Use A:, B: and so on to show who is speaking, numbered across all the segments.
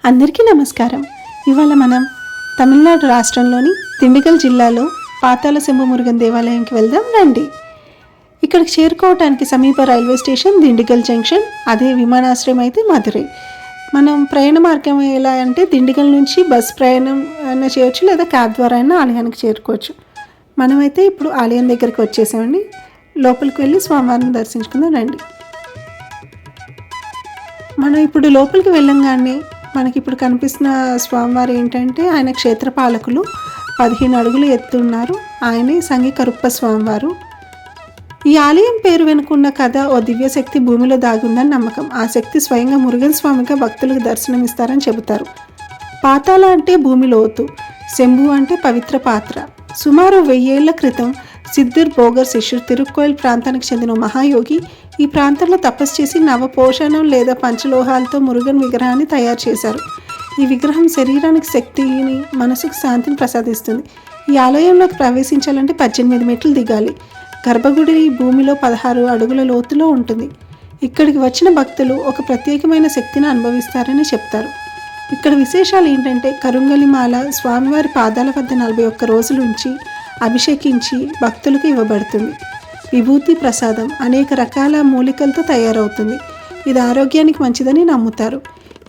A: అందరికీ నమస్కారం. ఇవాళ మనం తమిళనాడు రాష్ట్రంలోని దిండిగల్ జిల్లాలో పాతాళ శంభు మురుగన్ దేవాలయంకి వెళ్దాం రండి. ఇక్కడికి చేరుకోవడానికి సమీప రైల్వే స్టేషన్ దిండిగల్ జంక్షన్, అదే విమానాశ్రయం అయితే మధురై. మనం ప్రయాణ మార్గం ఎలా అంటే దిండిగల్ నుంచి బస్ ప్రయాణం అయినా చేయొచ్చు, లేదా క్యాబ్ ద్వారా అయినా ఆలయానికి చేరుకోవచ్చు. మనమైతే ఇప్పుడు ఆలయం దగ్గరికి వచ్చేసామండి. లోపలికి వెళ్ళి స్వామివారిని దర్శించుకుందాం రండి. మనం ఇప్పుడు లోపలికి వెళ్ళంగానే మనకి ఇప్పుడు కనిపిస్తున్న స్వామివారు ఏంటంటే ఆయన క్షేత్రపాలకులు, 15 అడుగులు ఎత్తున్నారు. ఆయనే సంగి కరుప్ప స్వామివారు. ఈ ఆలయం పేరు వెనుకున్న కథ, ఓ దివ్యశక్తి భూమిలో దాగుందని నమ్మకం. ఆ శక్తి స్వయంగా మురుగన్ స్వామిగా భక్తులకు దర్శనమిస్తారని చెబుతారు. పాతాళ అంటే భూమి లోతు, శంభు అంటే పవిత్ర పాత్ర. సుమారు 1000 ఏళ్ల క్రితం సిద్ధిర్ బోగర్ శిష్యుడు తిరుక్కోయిల్ ప్రాంతానికి చెందిన మహాయోగి ఈ ప్రాంతంలో తపస్సు చేసి నవపోషణం లేదా పంచలోహాలతో మురుగన్ విగ్రహాన్ని తయారు చేశారు. ఈ విగ్రహం శరీరానికి శక్తిని, మనసుకు శాంతిని ప్రసాదిస్తుంది. ఈ ఆలయంలోకి ప్రవేశించాలంటే 18 మెట్లు దిగాలి. గర్భగుడి భూమిలో 16 అడుగుల లోతులో ఉంటుంది. ఇక్కడికి వచ్చిన భక్తులు ఒక ప్రత్యేకమైన శక్తిని అనుభవిస్తారని చెప్తారు. ఇక్కడ విశేషాలు ఏంటంటే కరుంగలిమాల స్వామివారి పాదాల వద్ద 41 రోజుల నుంచి అభిషేకించి భక్తులకు ఇవ్వబడుతుంది. విభూతి ప్రసాదం అనేక రకాల మూలికలతో తయారవుతుంది. ఇది ఆరోగ్యానికి మంచిదని నమ్ముతారు.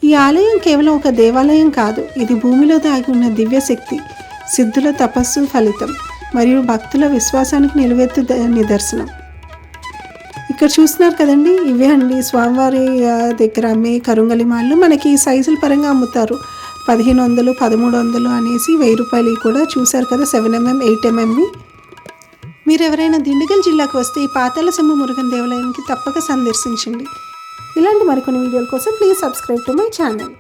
A: ఈ ఆలయం కేవలం ఒక దేవాలయం కాదు, ఇది భూమిలో దాగి ఉన్న దివ్యశక్తి, సిద్ధుల తపస్సు ఫలితం మరియు భక్తుల విశ్వాసానికి నిలువెత్తు నిదర్శనం. ఇక్కడ చూస్తున్నారు కదండి, ఇవే అండి స్వామివారి దగ్గర అమ్మే కరుంగలిమాళ్ళు. మనకి సైజుల పరంగా అమ్ముతారు. 1500, 1300 అనేసి 1000 రూపాయలు కూడా. చూశారు కదా, 7mm, 8mm. మీరు ఎవరైనా దిండిగల్ జిల్లాకు వస్తే ఈ పాతాళ శంభు మురుగన్ దేవాలయానికి తప్పక సందర్శించండి. ఇలాంటి మరికొన్ని వీడియోల కోసం please subscribe to my channel.